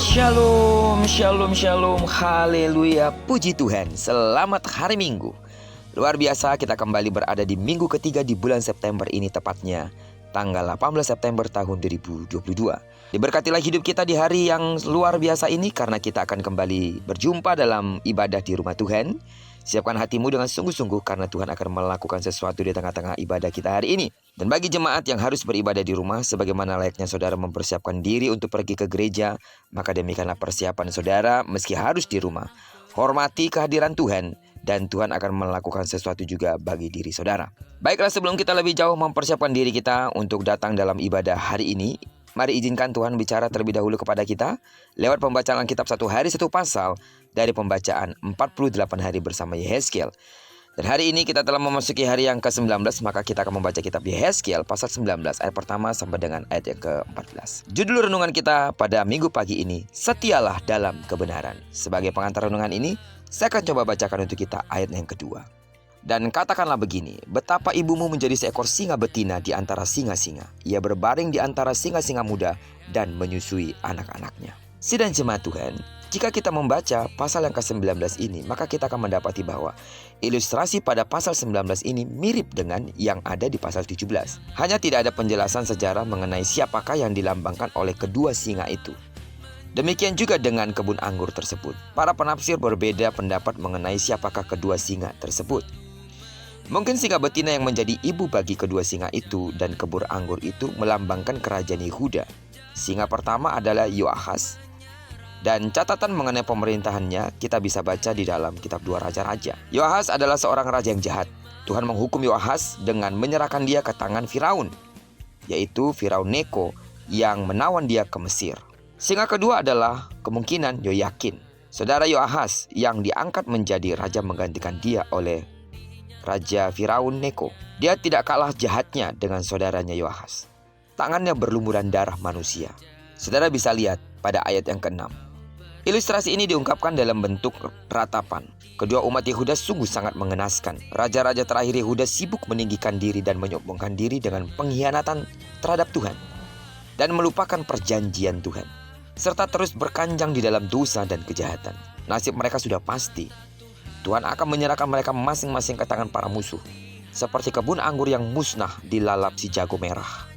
Shalom, shalom, shalom, haleluya, puji Tuhan. Selamat hari Minggu. Luar biasa, kita kembali berada di minggu ketiga di bulan September ini, tepatnya tanggal 18 September tahun 2022. Diberkatilah hidup kita di hari yang luar biasa ini, karena kita akan kembali berjumpa dalam ibadah di rumah Tuhan. Siapkan hatimu dengan sungguh-sungguh, karena Tuhan akan melakukan sesuatu di tengah-tengah ibadah kita hari ini. Dan bagi jemaat yang harus beribadah di rumah, sebagaimana layaknya saudara mempersiapkan diri untuk pergi ke gereja, maka demikianlah persiapan saudara meski harus di rumah. Hormati kehadiran Tuhan, dan Tuhan akan melakukan sesuatu juga bagi diri saudara. Baiklah, sebelum kita lebih jauh mempersiapkan diri kita untuk datang dalam ibadah hari ini, mari izinkan Tuhan bicara terlebih dahulu kepada kita lewat pembacaan Alkitab satu hari satu pasal dari pembacaan 48 hari bersama Yehezkiel. Dan hari ini kita telah memasuki hari yang ke-19, maka kita akan membaca kitab Yehezkiel pasal 19 ayat pertama sampai dengan ayat yang ke-14. Judul renungan kita pada minggu pagi ini, Setialah dalam kebenaran. Sebagai pengantar renungan ini, saya akan coba bacakan untuk kita ayat yang kedua. Dan katakanlah begini, betapa ibumu menjadi seekor singa betina di antara singa-singa. Ia berbaring di antara singa-singa muda dan menyusui anak-anaknya. Sidang jemaat Tuhan, jika kita membaca pasal yang ke-19 ini, maka kita akan mendapati bahwa ilustrasi pada pasal 19 ini mirip dengan yang ada di pasal 17. Hanya tidak ada penjelasan sejarah mengenai siapakah yang dilambangkan oleh kedua singa itu. Demikian juga dengan kebun anggur tersebut. Para penafsir berbeda pendapat mengenai siapakah kedua singa tersebut. Mungkin singa betina yang menjadi ibu bagi kedua singa itu dan kebun anggur itu melambangkan kerajaan Yehuda. Singa pertama adalah Yoahas. Dan catatan mengenai pemerintahannya kita bisa baca di dalam kitab 2 Raja-Raja. Yoahas adalah seorang raja yang jahat. Tuhan menghukum Yoahas dengan menyerahkan dia ke tangan Firaun, yaitu Firaun Neko yang menawan dia ke Mesir. Singa kedua adalah kemungkinan Yoyakin, saudara Yoahas yang diangkat menjadi raja menggantikan dia oleh Raja Firaun Neko. Dia tidak kalah jahatnya dengan saudaranya Yoahas. Tangannya berlumuran darah manusia. Saudara bisa lihat pada ayat yang ke-6. Ilustrasi ini diungkapkan dalam bentuk ratapan. Kedua umat Yehuda sungguh sangat mengenaskan. Raja-raja terakhir Yehuda sibuk meninggikan diri dan menyombongkan diri dengan pengkhianatan terhadap Tuhan dan melupakan perjanjian Tuhan, serta terus berkanjang di dalam dosa dan kejahatan. Nasib mereka sudah pasti. Tuhan akan menyerahkan mereka masing-masing ke tangan para musuh, seperti kebun anggur yang musnah dilalap si jago merah.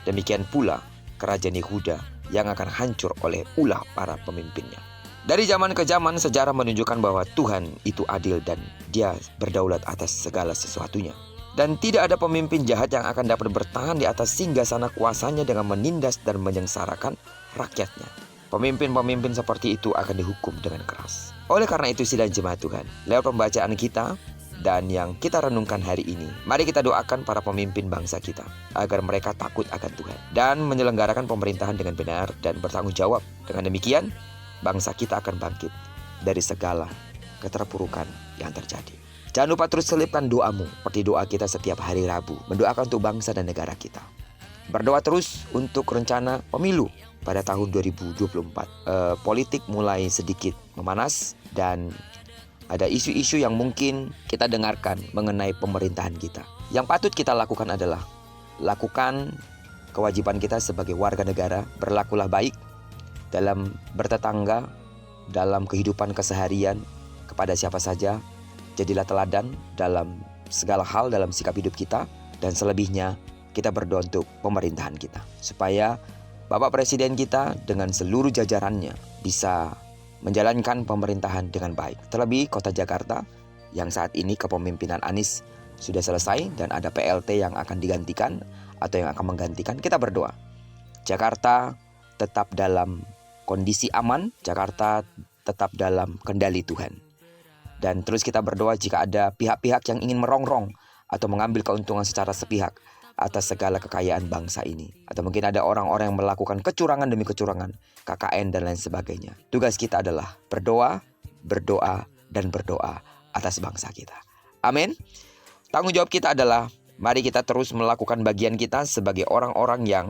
Demikian pula kerajaan Yehuda yang akan hancur oleh ulah para pemimpinnya. Dari zaman ke zaman, sejarah menunjukkan bahwa Tuhan itu adil dan Dia berdaulat atas segala sesuatunya. Dan tidak ada pemimpin jahat yang akan dapat bertahan di atas singgasana kuasanya dengan menindas dan menyengsarakan rakyatnya. Pemimpin-pemimpin seperti itu akan dihukum dengan keras. Oleh karena itu, sidang jemaat Tuhan, lewat pembacaan kita dan yang kita renungkan hari ini, mari kita doakan para pemimpin bangsa kita agar mereka takut akan Tuhan dan menyelenggarakan pemerintahan dengan benar dan bertanggung jawab. Dengan demikian, bangsa kita akan bangkit dari segala keterpurukan yang terjadi. Jangan lupa terus selipkan doamu seperti doa kita setiap hari Rabu, mendoakan untuk bangsa dan negara kita. Berdoa terus untuk rencana pemilu pada tahun 2024. Politik mulai sedikit memanas dan ada isu-isu yang mungkin kita dengarkan mengenai pemerintahan kita. Yang patut kita lakukan adalah lakukan kewajiban kita sebagai warga negara. Berlakulah baik dalam bertetangga, dalam kehidupan keseharian kepada siapa saja. Jadilah teladan dalam segala hal dalam sikap hidup kita. Dan selebihnya kita berdoa untuk pemerintahan kita, supaya Bapak Presiden kita dengan seluruh jajarannya bisa menjalankan pemerintahan dengan baik. Terlebih kota Jakarta yang saat ini kepemimpinan Anies sudah selesai dan ada PLT yang akan digantikan atau yang akan menggantikan. Kita berdoa Jakarta tetap dalam kondisi aman, Jakarta tetap dalam kendali Tuhan. Dan terus kita berdoa jika ada pihak-pihak yang ingin merongrong atau mengambil keuntungan secara sepihak atas segala kekayaan bangsa ini. Atau mungkin ada orang-orang yang melakukan kecurangan demi kecurangan, KKN dan lain sebagainya. Tugas kita adalah berdoa, dan berdoa atas bangsa kita. Amin. Tanggung jawab kita adalah mari kita terus melakukan bagian kita sebagai orang-orang yang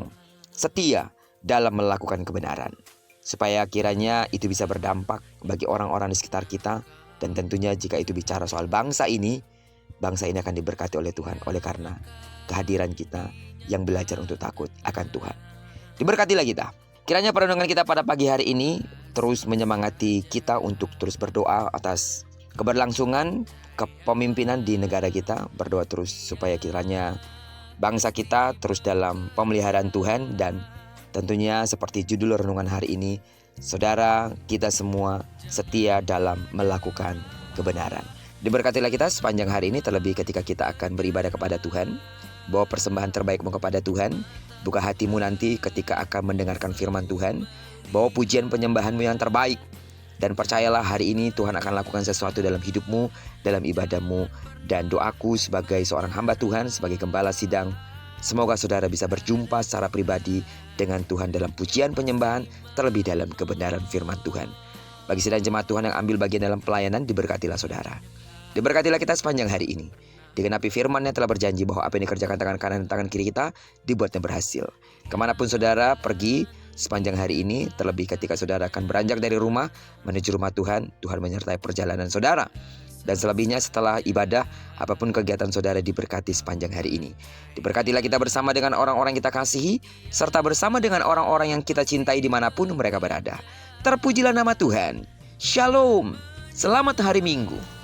setia dalam melakukan kebenaran. Supaya kiranya itu bisa berdampak bagi orang-orang di sekitar kita. Dan tentunya jika itu bicara soal bangsa ini akan diberkati oleh Tuhan. Oleh karena kehadiran kita yang belajar untuk takut akan Tuhan. Diberkatilah kita. Kiranya perenungan kita pada pagi hari ini terus menyemangati kita untuk terus berdoa atas keberlangsungan kepemimpinan di negara kita. Berdoa terus supaya kiranya bangsa kita terus dalam pemeliharaan Tuhan. Dan tentunya seperti judul renungan hari ini, saudara kita semua setia dalam melakukan kebenaran. Diberkatilah kita sepanjang hari ini, terlebih ketika kita akan beribadah kepada Tuhan. Bawa persembahan terbaikmu kepada Tuhan. Buka hatimu nanti ketika akan mendengarkan firman Tuhan. Bawa pujian penyembahanmu yang terbaik. Dan percayalah hari ini Tuhan akan lakukan sesuatu dalam hidupmu, dalam ibadahmu. Dan doaku sebagai seorang hamba Tuhan, sebagai gembala sidang, semoga saudara bisa berjumpa secara pribadi dengan Tuhan dalam pujian penyembahan, terlebih dalam kebenaran firman Tuhan. Bagi sidang jemaat Tuhan yang ambil bagian dalam pelayanan, diberkatilah saudara. Diberkatilah kita sepanjang hari ini. Digenapi firman yang telah berjanji bahwa apa yang dikerjakan tangan kanan dan tangan kiri kita dibuatnya berhasil. Kemanapun saudara pergi sepanjang hari ini, terlebih ketika saudara akan beranjak dari rumah menuju rumah Tuhan, Tuhan menyertai perjalanan saudara. Dan selebihnya setelah ibadah, apapun kegiatan saudara diberkati sepanjang hari ini. Diberkatilah kita bersama dengan orang-orang kita kasihi, serta bersama dengan orang-orang yang kita cintai dimanapun mereka berada. Terpujilah nama Tuhan. Shalom. Selamat hari Minggu.